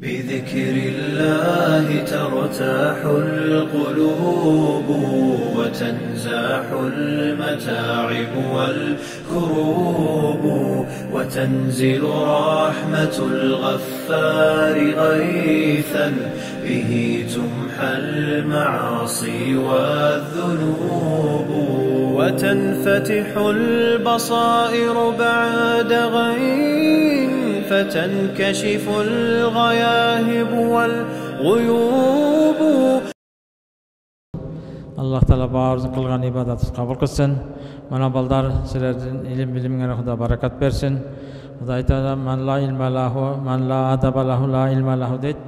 بذكر الله ترتاح القلوب وتنزاح المتاعب والكروب وتنزل رحمة الغفار غيثا به تمحى المعاصي والذنوب وتنفتح البصائر بعد غيم فتنكشف الغياهب والغيوب. Allah Taala barımızın kılgan ibadatı kabul kılsın. Mana balдар sizlerden ilim bilimine Xuda barakat versin. Xuda aytadi man la ilme lahu man la adaba lahu la ilme lahu deydi.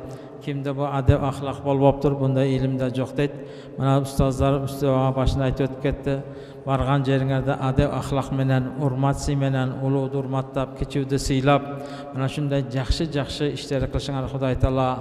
Kimde bu adab ahlak boluptur bunda ilimde yok deydi. Mana ustazlar üstüne başında aytып ötüp ketdi. Bargan jeringerde adab ahlak menen urmat menen uludu urmattap keçiwdi sıylap mana şunday jakşı işleri kılışыңар Xuda Taala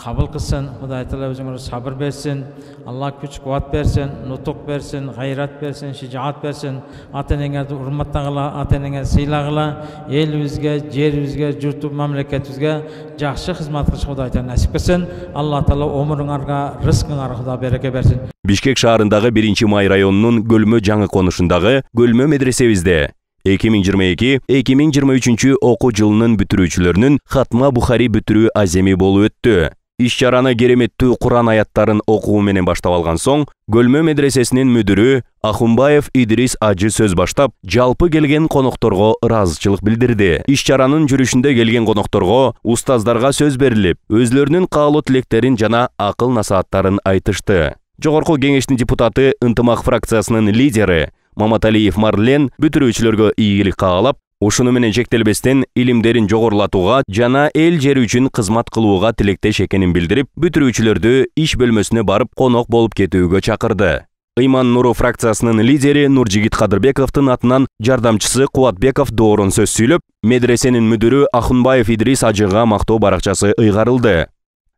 kabul kılsın. Xuda Taala özüňe sabır bersin. Allah güç kuvvet versin, nutuk versin, gayret versin, şicaat versin. Ata-eneňerdi urmattagıla, ata-eneňe sıylagıla, elibizge, jerimizge, jurtu mamleketibizge jakşı hizmet kılış Xuda Taala nasip kılsın. Allah Taala ömürüňarga, rızkıňarga Xuda bereke bersin. Bişkek şaharındağı 1 May rayonunun Gölmö жаңы konuşundağı Gölmö medresebizde 2022-2023 oku yılının bütürüçülörünün Hatma Bukhari bütürü azemi bolu öttü. İş çarana geremettүү Kur'an ayattарын okuğu menen baştap algan soň, Gölmö medresesinin müdürü Ahunbayev İdris Acı söz baştap, jalpı gelgen konoktorgo razычылык bildirdi. İş çaranın жүрүшүндө gelgen konoktorgo ustazdarga söz berilip, özlörünün kaaloo tiлектерин жана акыл насааттарын айтышты. Жогорку кеңештин депутаты Ынтымак фракциясынын лидери Маматалиев Марлен бүтүрүүчүлөргө ийгилик каалап, ушуну менен чектелбестен илимдерин жогорулатууга жана эл жери үчүн кызмат кылууга тилектеш экенин билдирип, бүтүрүүчүлөрдү иш бөлмөсүнө барып конок болуп кетүүгө чакырды. Ыйман Нуру фракциясынын лидери Нуржигит Кадырбековдун атынан жардамчысы Кубатбеков доорун сөз сүйлөп, медресенин мүдүрү Ахунбаев Идрис Ажыга мактоо баракчасы ыйгарылды.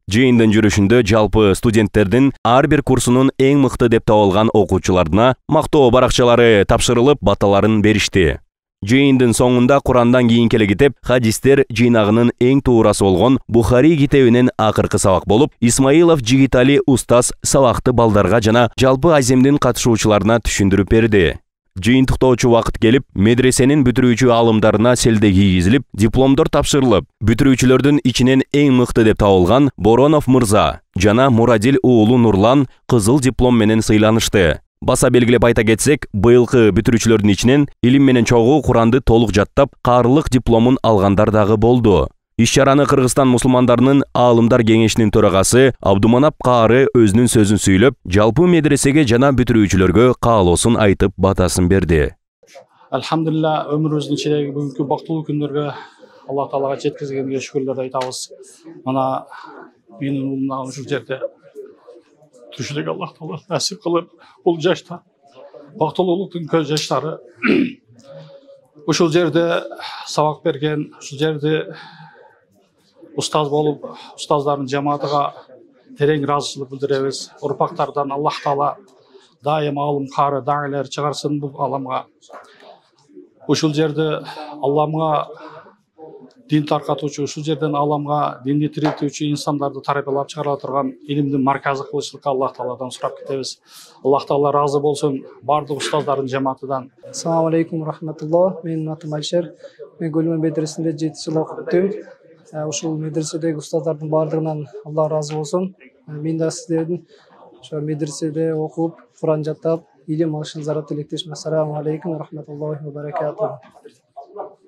Жыйындын жүрүшүндө жалпы студенттердин ар бир курсунун эң мыкты деп табылган окуучуларына мактоо баракчалары тапшырылып, баталарын беришти. Жыйындын соңунда Курандан кийинки китеп хадистер жыйнагынын эң туурасы болгон Бухари китебинин акыркы сабак болуп, Исмаилов Жигитали устаз сабакты балдарга жана жалпы аземдин катышуучуларына түшүндүрүп берди. Жыйынтыктоочу вакыт келип, медресенин бүтүрүүчү алымдарына селде кийгизилип, дипломдор тапшырылып, бүтүрүүчүлөрдүн ичинен эң мыкты деп табылган Боронов мырза жана Мурадил уулу Нурлан кызыл диплом менен сыйланышты. Баса белгилеп айта кетсек, быйылкы бүтүрүүчүлөрдүн ичинен илим менен чогуу Куранды толук жаттап, каарылык дипломун алгандар дагы болду. Иш чараны Кыргызстан мусулмандарынын аалымдар кеңешинин төрагасы Абдуманап Каары өзүнүн сөзүн сүйлөп, жалпы медресеге жана бүтүрүүчүлөргө каалоосун айтып, батасын берди. Алхамдулилла, өмүрүбүздүн ичиндеги бүгүнкү бактылуу күндөргө Аллах Таалага жеткизгенге шүгүрлөр айтабыз. Мана менин уулумга ушул жерде түшүлүк Аллах Таала насип кылып, бул жашта бактылуулуктун көз жаштары ушул жерде сабак берген, ушул жерде устаз болуп, устаздардын жамаатыга терең ыраазычылык билдиребиз. Урпактардан Аллах Таала дайым алым кары даңгылер чыгарсын бул аламга. Ушул жерде Алламга дин таркатуучу, ушул жерден аламга динди тирилтүүчү инсандарды тарбиялап чыгара турган илимдин марказы кылышлыкка Аллах Тааладан сурап кетебиз. Аллах Таала разы болсун бардык устаздардын жамаатыдан. Assalamu alaikum rahmatullah. Менин атым Алишер. Мен Гөлмө медресесинде 7 жыл окуттум. Ушул медреседеги устаздардын бардыгынан Алла разы болсун. Мен да сиздердин ошо медреседе окуп, Куран жаттап, илим алышыңыздарга тилектешмин. Assalamu alaikum rahmatullohi va barakatuh.